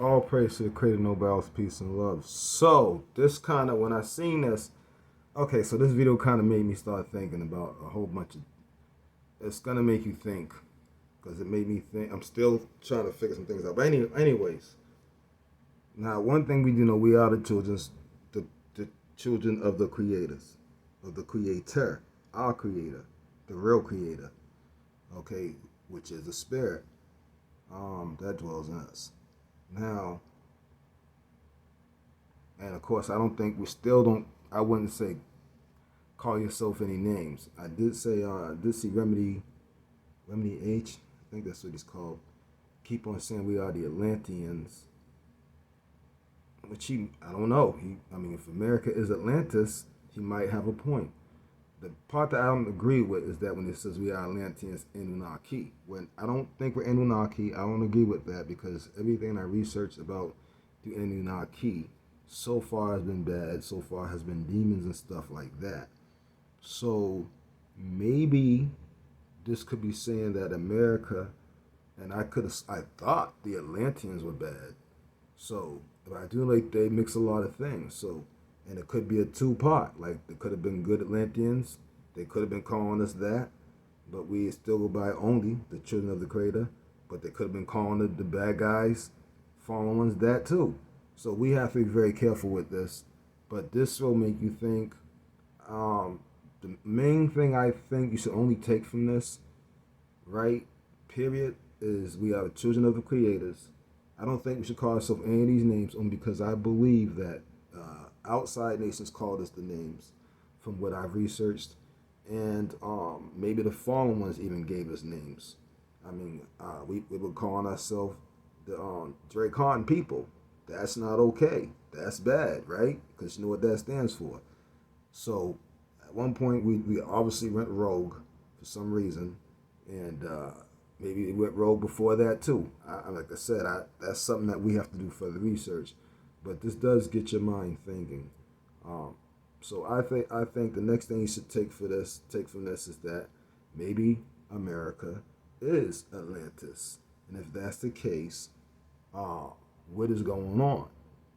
All praise to the creator, no balance, peace, and love. So, this kind of, when I seen this, okay, so this video kind of made me start thinking about a whole bunch of, it's going to make you think, because it made me think, I'm still trying to figure some things out. But anyways, now one thing we do know, we are the children of the creators, of the creator, our creator, the real creator, okay, which is the spirit that dwells in us. Now, and of course, I don't think we still don't. I wouldn't say call yourself any names. I did say I did see Remedy H. I think that's what he's called. Keep on saying we are the Atlanteans, which I don't know. I mean, if America is Atlantis, he might have a point. The part that I don't agree with is that when it says we are Atlanteans Anunnaki. When I don't think we're Anunnaki, I don't agree with that because everything I researched about the Anunnaki so far has been bad. So far has been demons and stuff like that. So maybe this could be saying that America, and I thought the Atlanteans were bad. So, but I do like they mix a lot of things. So, and it could be a two-part. Like, there could have been good Atlanteans. They could have been calling us that. But we still go by only the children of the creator. But they could have been calling the bad guys, fallen ones, that too. So we have to be very careful with this. But this will make you think. The main thing I think you should only take from this, right, period, is we are the children of the creators. I don't think we should call ourselves any of these names only because I believe that outside nations called us the names from what I've researched. And maybe the fallen ones even gave us names. I mean, we were calling ourselves the Dracon people. That's not okay. That's bad, right? Because you know what that stands for. So at one point, we obviously went rogue for some reason. And maybe it went rogue before that too. Like I said, that's something that we have to do further research. But this does get your mind thinking. So I think the next thing you should take from this is that maybe America is Atlantis, and if that's the case, what is going on?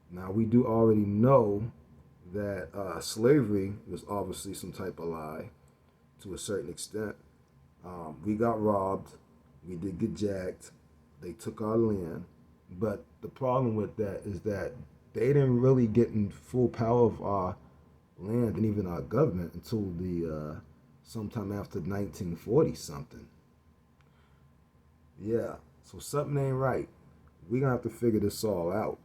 Now we do already know that slavery was obviously some type of lie to a certain extent. We got robbed. We did get jacked. They took our land. But the problem with that is that they didn't really get in full power of our land and even our government until the sometime after 1940 something. Yeah, so something ain't right. We're gonna have to figure this all out.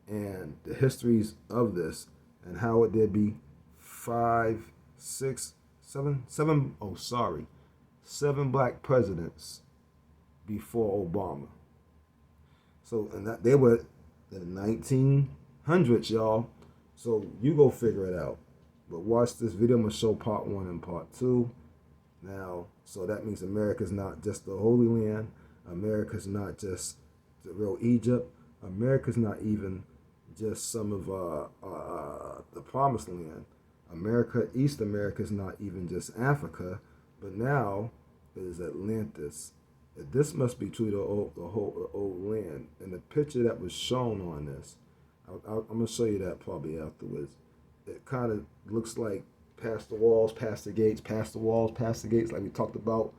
And the histories of this and how it did be seven black presidents before Obama. So, and that they were in the 1900s, y'all. So you go figure it out. But watch this video. I'm gonna show part 1 and part 2. Now, so that means America's not just the Holy Land. America's not just the real Egypt. America's not even just some of the Promised Land. East America is not even just Africa, but now it is Atlantis. This must be true to the whole old land. And the picture that was shown on this, I'm going to show you that probably afterwards. It kind of looks like past the walls, past the gates, past the walls, past the gates, like we talked about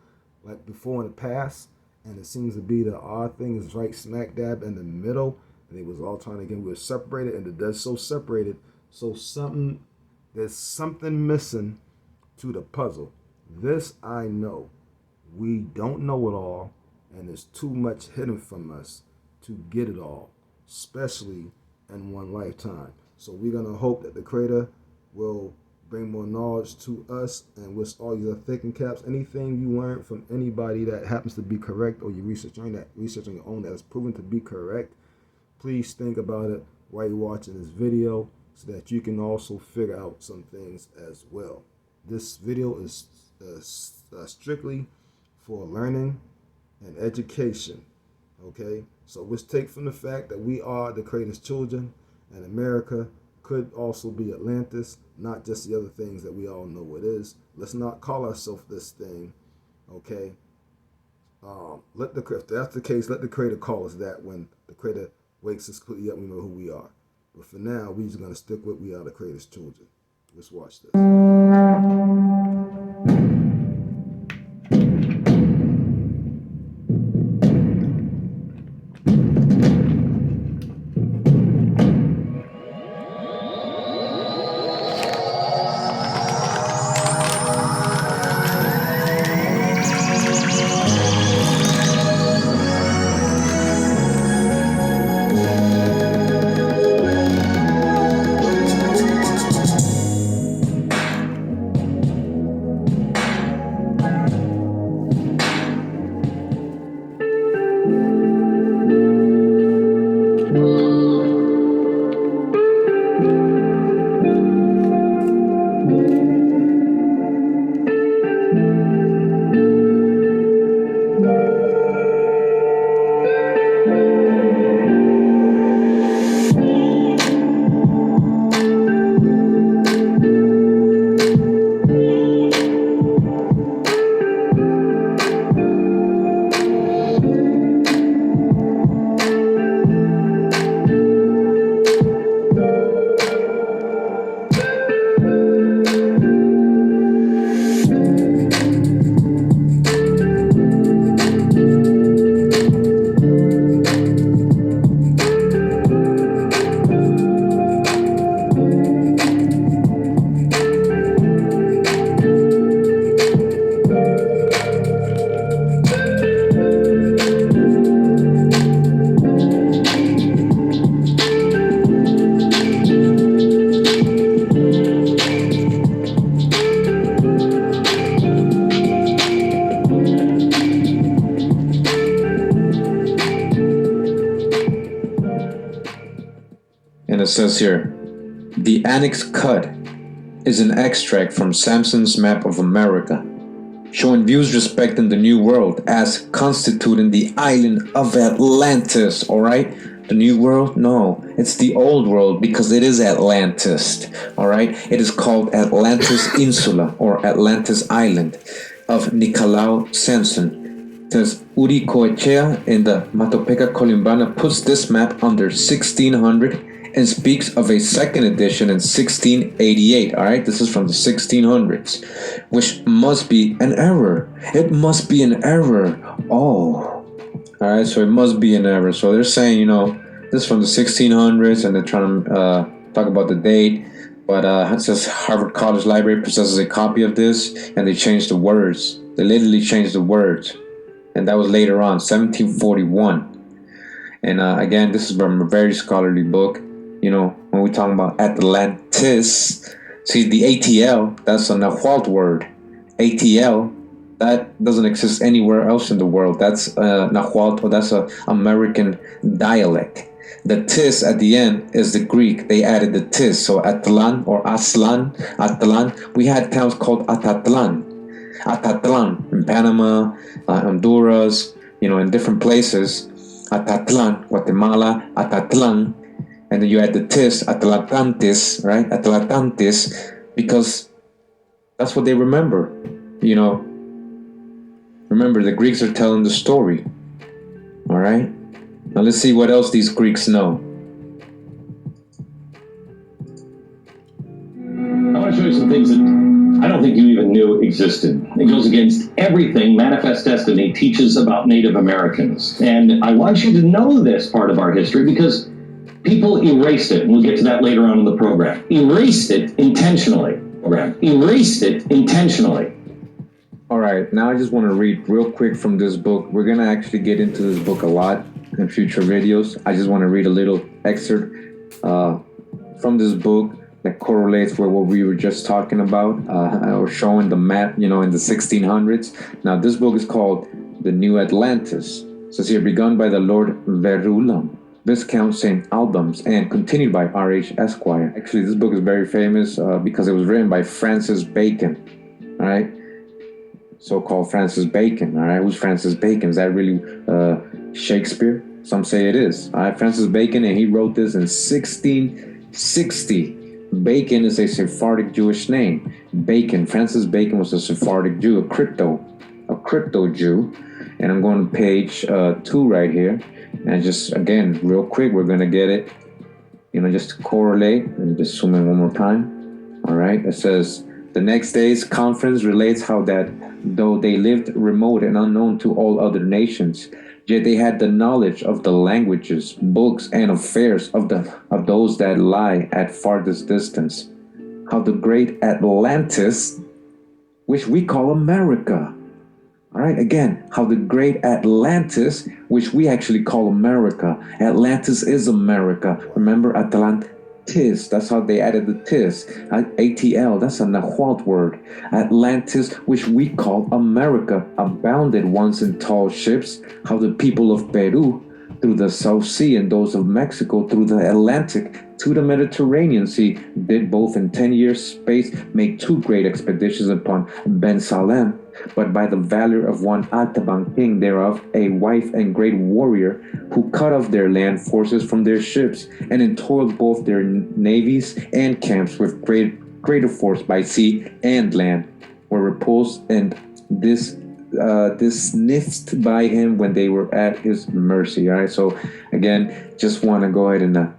like before in the past. And it seems to be the odd thing is right smack dab in the middle. And it was all trying to get, we were separated, and it does so separated. So there's something missing to the puzzle. This I know. We don't know it all, and there's too much hidden from us to get it all, especially in one lifetime. So we're going to hope that the Creator will bring more knowledge to us, and with all your thinking caps, anything you learn from anybody that happens to be correct, or you research on your own that is proven to be correct, please think about it while you're watching this video so that you can also figure out some things as well. This video is strictly for learning and education, okay? So let's take from the fact that we are the Creator's children, and America could also be Atlantis, not just the other things that we all know it is. Let's not call ourselves this thing, okay? If that's the case, let the Creator call us that when the Creator wakes us completely up, we know who we are. But for now, we're just going to stick with we are the Creator's children. Let's watch this. And it says here, the Annex Cut is an extract from Sampson's map of America, showing views respecting the New World as constituting the island of Atlantis, alright? The New World? No, it's the Old World because it is Atlantis, alright? It is called Atlantis Insula or Atlantis Island of Nicolau Samson. Because Uri Coechea in the Matopeca Colimbana puts this map under 1600 and speaks of a second edition in 1688. All right, this is from the 1600s, which must be an error. It must be an error. Oh, all right, so it must be an error. So they're saying, this is from the 1600s, and they're trying to talk about the date. But it says Harvard College Library possesses a copy of this, and they changed the words. They literally changed the words, and that was later on, 1741. And again, this is from a very scholarly book. When we talk about Atlantis, see the ATL, that's a Nahuatl word. ATL, that doesn't exist anywhere else in the world. That's Nahuatl, that's an American dialect. The tis at the end is the Greek. They added the tis, so Atlan or Aslan, Atlan. We had towns called Atatlan in Panama, Honduras, in different places. Atatlan, Guatemala, Atatlan. And then you add the tis, Atlantis, right? Atlantis, because that's what they remember. Remember, the Greeks are telling the story. All right? Now let's see what else these Greeks know. I want to show you some things that I don't think you even knew existed. It goes against everything Manifest Destiny teaches about Native Americans. And I want you to know this part of our history because people erased it, and we'll get to that later on in the program. Erased it intentionally. All right, now I just want to read real quick from this book. We're going to actually get into this book a lot in future videos. I just want to read a little excerpt from this book that correlates with what we were just talking about, or showing the map, in the 1600s. Now, this book is called The New Atlantis. It says here, begun by the Lord Verulam, Viscount St. Albans, and continued by R.H. Esquire. Actually, this book is very famous because it was written by Francis Bacon, all right? So-called Francis Bacon, all right? Who's Francis Bacon? Is that really Shakespeare? Some say it is. All right, Francis Bacon, and he wrote this in 1660. Bacon is a Sephardic Jewish name. Bacon, Francis Bacon was a Sephardic Jew, a crypto Jew. And I'm going to page 2 right here. And just again, real quick, we're gonna get it, just to correlate and just zoom in one more time. All right, it says the next day's conference relates how that though they lived remote and unknown to all other nations, yet they had the knowledge of the languages, books, and affairs of those that lie at farthest distance. How the great Atlantis, which we call America. All right, again, how the great Atlantis, which we actually call America. Atlantis is America. Remember, Atlantis, that's how they added the tis. ATL, that's a Nahuatl word. Atlantis, which we call America, abounded once in tall ships. How the people of Peru, through the South Sea, and those of Mexico through the Atlantic to the Mediterranean Sea, did both in 10 years' space make 2 great expeditions upon Ben Salem, but by the valor of one Ataban, king thereof, a wife and great warrior, who cut off their land forces from their ships, and entoiled both their navies and camps with greater force by sea and land, were repulsed and dismissed by him when they were at his mercy. All right, so again, just want to go ahead and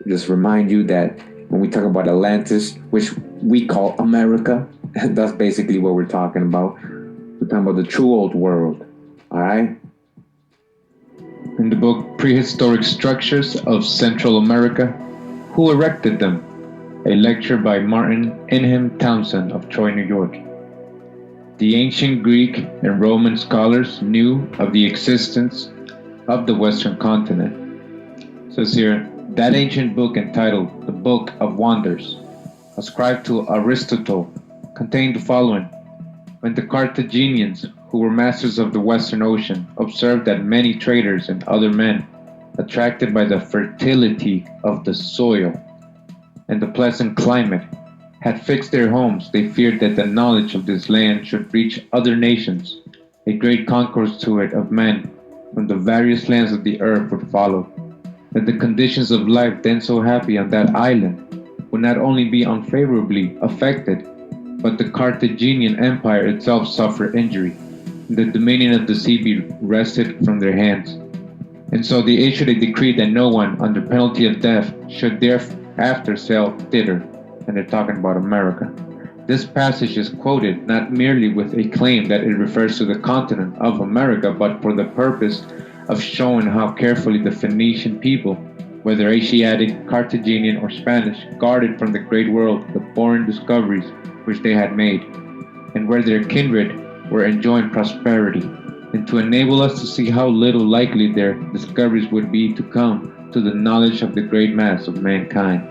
just remind you that when we talk about Atlantis, which we call America, that's basically what we're talking about. We're talking about the true old world. All right. In the book Prehistoric Structures of Central America, Who Erected Them? A lecture by Martin Ingham Townsend of Troy, New York. The ancient Greek and Roman scholars knew of the existence of the Western continent. It says here, that ancient book entitled The Book of Wonders, ascribed to Aristotle, contained the following. When the Carthaginians, who were masters of the Western Ocean, observed that many traders and other men, attracted by the fertility of the soil and the pleasant climate, had fixed their homes, they feared that the knowledge of this land should reach other nations. A great concourse to it of men from the various lands of the earth would follow. That the conditions of life then so happy on that island would not only be unfavorably affected, but the Carthaginian empire itself suffer injury, and the dominion of the sea be wrested from their hands. And so they issued a decree that no one, under penalty of death, should thereafter sail thither. And they're talking about America. This passage is quoted not merely with a claim that it refers to the continent of America, but for the purpose of showing how carefully the Phoenician people, whether Asiatic, Carthaginian, or Spanish, guarded from the great world the foreign discoveries which they had made, and where their kindred were enjoying prosperity, and to enable us to see how little likely their discoveries would be to come to the knowledge of the great mass of mankind.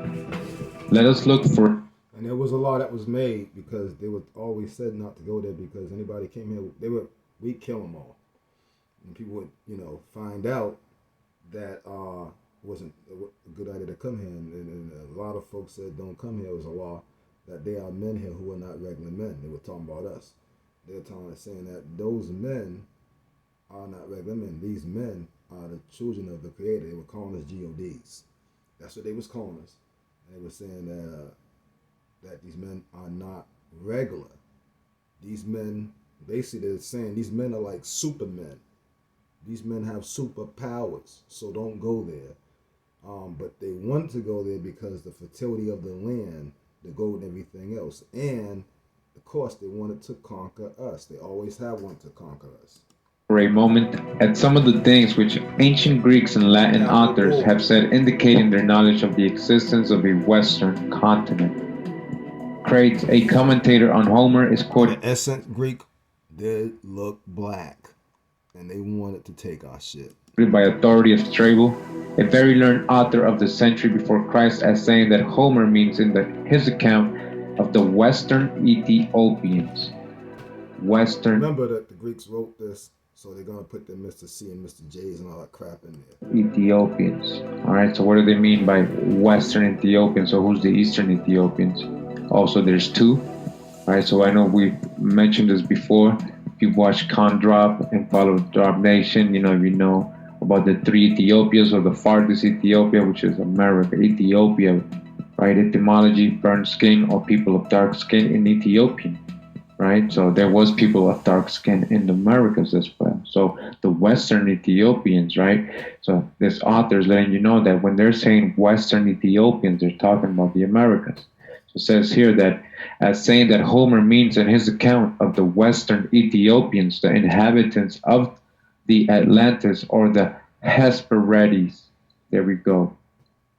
Let us look for. And there was a law that was made because they were always said not to go there because anybody came here, we'd kill them all. And people would, find out that wasn't a good idea to come here. And a lot of folks said don't come here. It was a law that there are men here who are not regular men. They were talking about us. They were saying that those men are not regular men. These men are the children of the Creator. They were calling us GODs. That's what they was calling us. And they were saying that these men are not regular. These men, basically they're saying these men are like supermen. These men have superpowers, so don't go there. But they want to go there because the fertility of the land, the gold and everything else. And, of course, they wanted to conquer us. They always have wanted to conquer us. For a moment at some of the things which ancient Greeks and Latin authors have said indicating their knowledge of the existence of a Western continent. Crates, a commentator on Homer, is quoted. The ancient Greek did look black, and they wanted to take our shit. By authority of Strabo, a very learned author of the century before Christ, as saying that Homer means in his account of the Western Ethiopians. Remember that the Greeks wrote this, so they're going to put the Mr. C and Mr. J's and all that crap in there. Ethiopians. All right, so what do they mean by Western Ethiopians? So who's the Eastern Ethiopians? Also, there's 2. All right, so I know we mentioned this before. If you watch Con Drop and follow Drop Nation, you know about the 3 Ethiopias, or the farthest Ethiopia, which is America. Ethiopia, right? Etymology, burnt skin, or people of dark skin in Ethiopian, right? So there was people of dark skin in the Americas as well. So the Western Ethiopians, right? So this author is letting you know that when they're saying Western Ethiopians, they're talking about the Americas. So it says here that as saying that Homer means in his account of the Western Ethiopians, the inhabitants of the Atlantis or the Hesperides. There we go.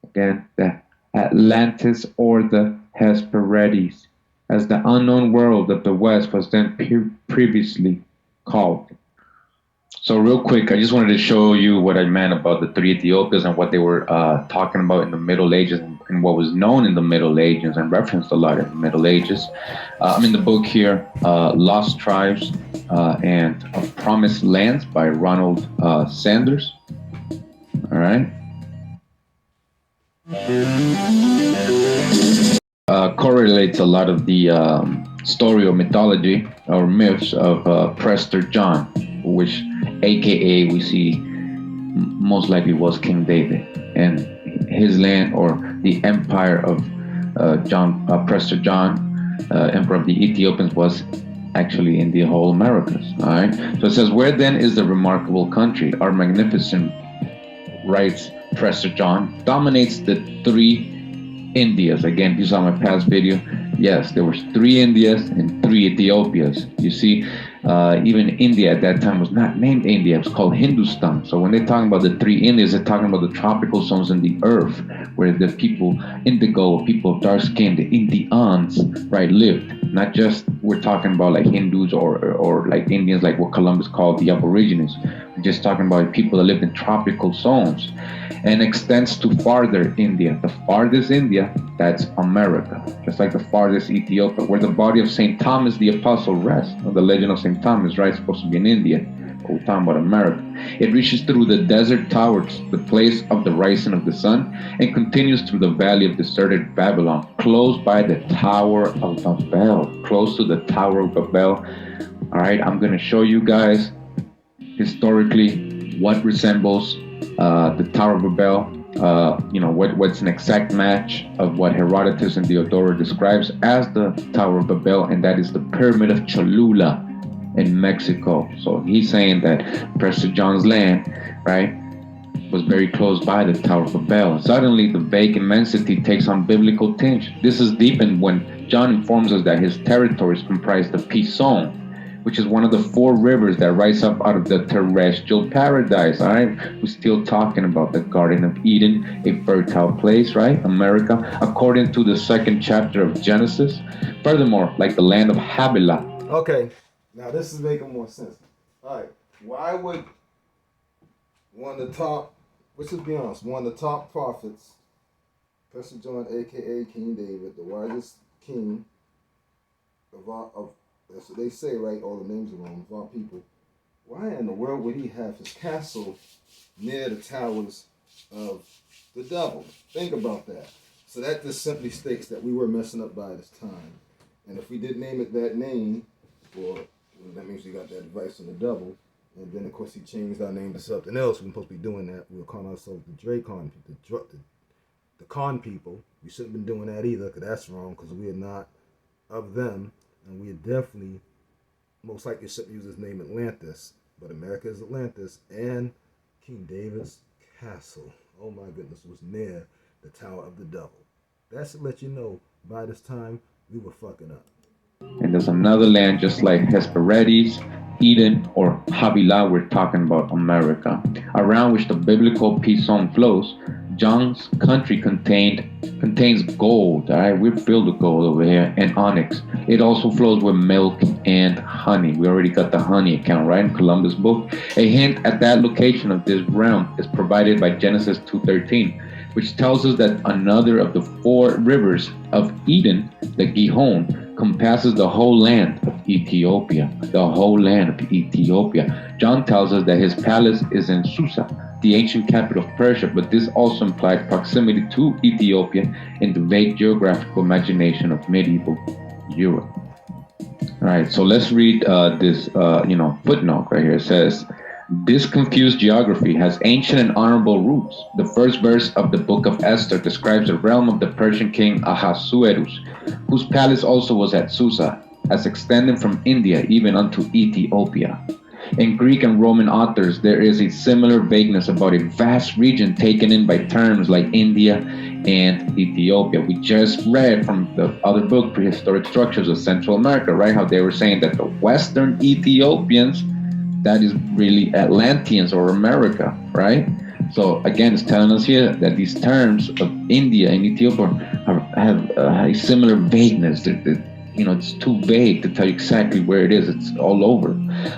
Again, the Atlantis or the Hesperides, as the unknown world of the West was then previously called. So real quick, I just wanted to show you what I meant about the three Ethiopias and what they were talking about in the Middle Ages and what was known in the Middle Ages and referenced a lot in the Middle Ages. I'm in the book here, Lost Tribes and Promised Lands by Ronald Sanders. All right. Correlates a lot of the story or mythology or myths of Prester John, which aka we see most likely was King David, and his land or the empire of Prester John, emperor of the Ethiopians, was actually in the whole Americas. All right, so it says, where then is the remarkable country? Our magnificent, writes Prester John, dominates the three Indias. Again, if you saw my past video, yes, there was three Indias and three Ethiopias. You see, even India at that time was not named India, it was called Hindustan. So when they're talking about the three Indias, they're talking about the tropical zones in the earth where the people, indigo, people of dark skin, the Indians, right, lived. Not just, we're talking about like Hindus or like Indians, like what Columbus called the Aborigines. We're just talking about people that lived in tropical zones, and extends to farther India. The farthest India, that's America. Just like the farthest Ethiopia, where the body of St. Thomas the Apostle rests. The legend of St. Thomas, right, supposed to be in India. But we're talking about America. It reaches through the desert towards the place of the rising of the sun and continues through the valley of deserted Babylon, close by the Tower of Babel. Close to the Tower of Babel. All right, I'm going to show you guys historically what resembles the Tower of Babel, what's an exact match of what Herodotus and Diodorus describes as the Tower of Babel, and that is the Pyramid of Cholula in Mexico. So he's saying that Prester John's land, right, was very close by the Tower of Babel. Suddenly, the vague immensity takes on biblical tinge. This is deepened when John informs us that his territories comprise the Pison, which is one of the four rivers that rise up out of the terrestrial paradise. All right, we're still talking about the Garden of Eden, a fertile place, right? America, according to the second chapter of Genesis. Furthermore, like the land of Havilah. Okay, now this is making more sense. All right, why would one of the top, let's just be honest, one of the top prophets, Prester John, aka King David, the wisest king of that's what they say, right? All the names are wrong, of our people. Why in the world would he have his castle near the towers of the devil? Think about that. So that just simply states that we were messing up by this time. And if we did name it that name, well, that means we got that advice from the devil. And then, of course, he changed our name to something else. We're supposed to be doing that. We're calling ourselves the Dracon, the con people. We shouldn't have been doing that either, because that's wrong, because we are not of them. And we definitely, most likely, should use his name Atlantis. But America is Atlantis, and King David's castle, oh my goodness, was near the Tower of the Devil. That should let you know, by this time, we were fucking up. And there's another land just like Hesperides, Eden, or Havilah. We're talking about America, around which the biblical Pison flows. John's country contains gold. All right, we're filled with gold over here, and onyx. It also flows with milk and honey. We already got the honey account, right, in Columbus' book. A hint at that location of this realm is provided by Genesis 2:13, which tells us that another of the four rivers of Eden, the Gihon, compasses the whole land of Ethiopia. The whole land of Ethiopia. John tells us that his palace is in Susa, the ancient capital of Persia, but this also implied proximity to Ethiopia in the vague geographical imagination of medieval Europe. All right, so let's read this footnote right here. It says, this confused geography has ancient and honorable roots. The first verse of the book of Esther describes the realm of the Persian king Ahasuerus, whose palace also was at Susa, as extending from India even unto Ethiopia. In Greek and Roman authors, there is a similar vagueness about a vast region taken in by terms like India and Ethiopia. We just read from the other book, Prehistoric Structures of Central America, right? How they were saying that the Western Ethiopians, that is really Atlanteans or America, right? So again, it's telling us here that these terms of India and Ethiopia have a similar vagueness. It's too vague to tell you exactly where it is. It's all over.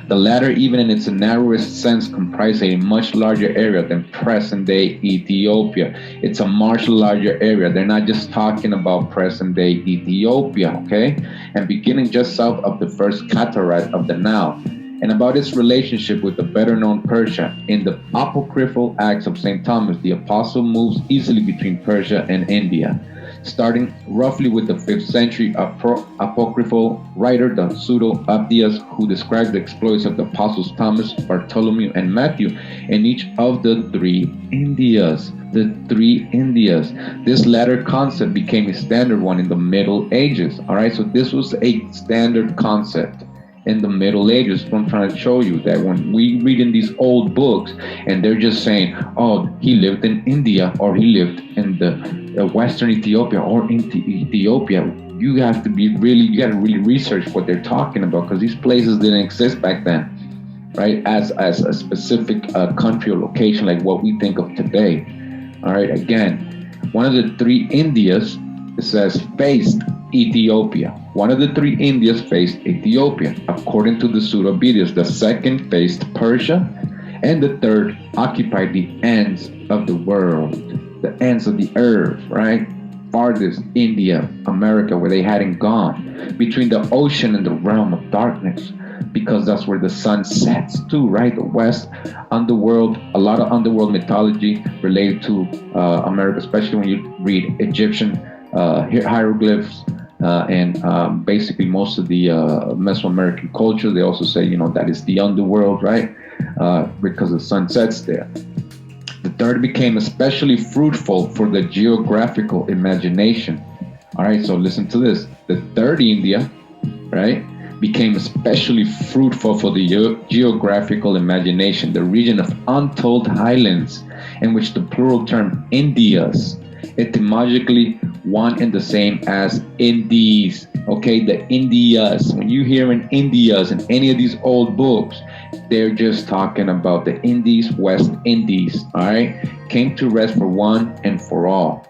The latter, even in its narrowest sense, comprise a much larger area than present-day Ethiopia. It's a much larger area. They're not just talking about present-day Ethiopia, okay? And beginning just south of the first cataract of the Nile, and about its relationship with the better-known Persia. In the apocryphal Acts of St. Thomas, the apostle moves easily between Persia and India, starting roughly with the 5th century apocryphal writer, the Pseudo-Abdias, who describes the exploits of the apostles Thomas, Bartholomew, and Matthew in each of the three Indias. The three Indias. This latter concept became a standard one in the Middle Ages. All right, so this was a standard concept in the Middle Ages. What I'm trying to show you, that when we read in these old books and they're just saying, oh, he lived in India, or he lived in the Western Ethiopia, or in Ethiopia, you got to really research what they're talking about, because these places didn't exist back then, right? As a specific country or location like what we think of today. All right, again, one of the three Indias, it says, faced Ethiopia. One of the three Indias faced Ethiopia, according to the Pseudo-Abdias. The second faced Persia, and the third occupied the ends of the world, the ends of the earth, right? Farthest India, America, where they hadn't gone, between the ocean and the realm of darkness, because that's where the sun sets too, right? The West underworld, a lot of underworld mythology related to America, especially when you read Egyptian hieroglyphs, and basically most of the Mesoamerican culture. They also say, that is the underworld, right? Because the sun sets there. The third became especially fruitful for the geographical imagination. All right, so listen to this. The third India, right, became especially fruitful for the geographical imagination, the region of untold highlands, in which the plural term Indias, etymologically one and the same as Indies. Okay, the Indias. When you hear in Indias in any of these old books, they're just talking about the Indies, West Indies. All right, came to rest for one and for all.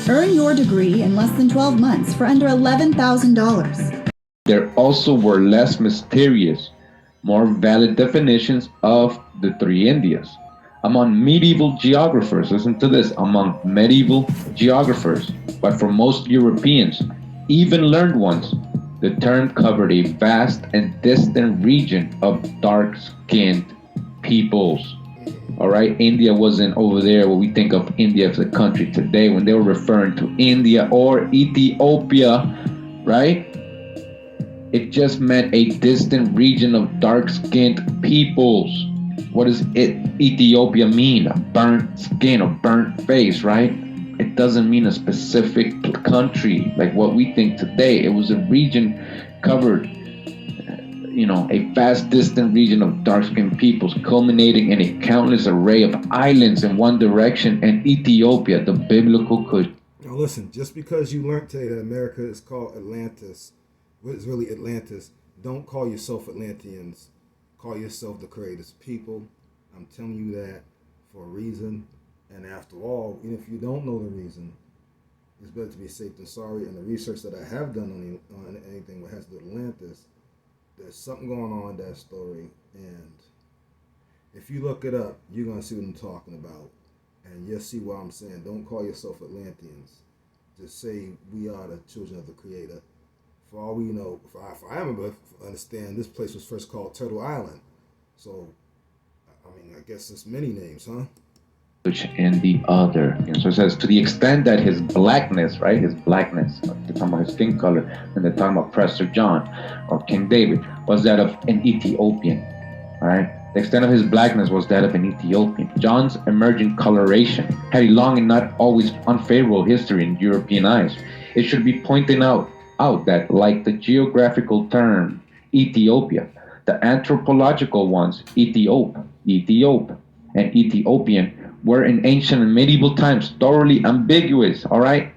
Earn your degree in less than 12 months for under $11,000. There also were less mysterious, more valid definitions of the three Indias. Among medieval geographers, listen to this, among medieval geographers, but for most Europeans, even learned ones, the term covered a vast and distant region of dark-skinned peoples. All right, India wasn't over there what we think of India as a country today. When they were referring to India or Ethiopia, right? It just meant a distant region of dark-skinned peoples. What does Ethiopia mean? A burnt skin or burnt face, right? It doesn't mean a specific country like what we think today. It was a region covered, a vast distant region of dark-skinned peoples, culminating in a countless array of islands in one direction, and Ethiopia, the biblical could. Now listen, just because you learned today that America is called Atlantis, what is really Atlantis, don't call yourself Atlanteans. Call yourself the creators people. I'm telling you that for a reason. And after all, even if you don't know the reason, it's better to be safe than sorry. And the research that I have done on anything that has to do with Atlantis, there's something going on in that story. And if you look it up, you're going to see what I'm talking about. And you'll see what I'm saying. Don't call yourself Atlanteans. Just say we are the children of the Creator. For all we know, if I understand, this place was first called Turtle Island. So, I guess there's many names, huh? And the other. So it says, to the extent that his blackness, right? His blackness, they're talking about his skin color, and they're talking about Prester John or King David, was that of an Ethiopian. All right? The extent of his blackness was that of an Ethiopian. John's emerging coloration had a long and not always unfavorable history in European eyes. It should be pointed out that, like the geographical term Ethiopia. The anthropological ones, Ethiop, and Ethiopian, were in ancient and medieval times thoroughly ambiguous, all right?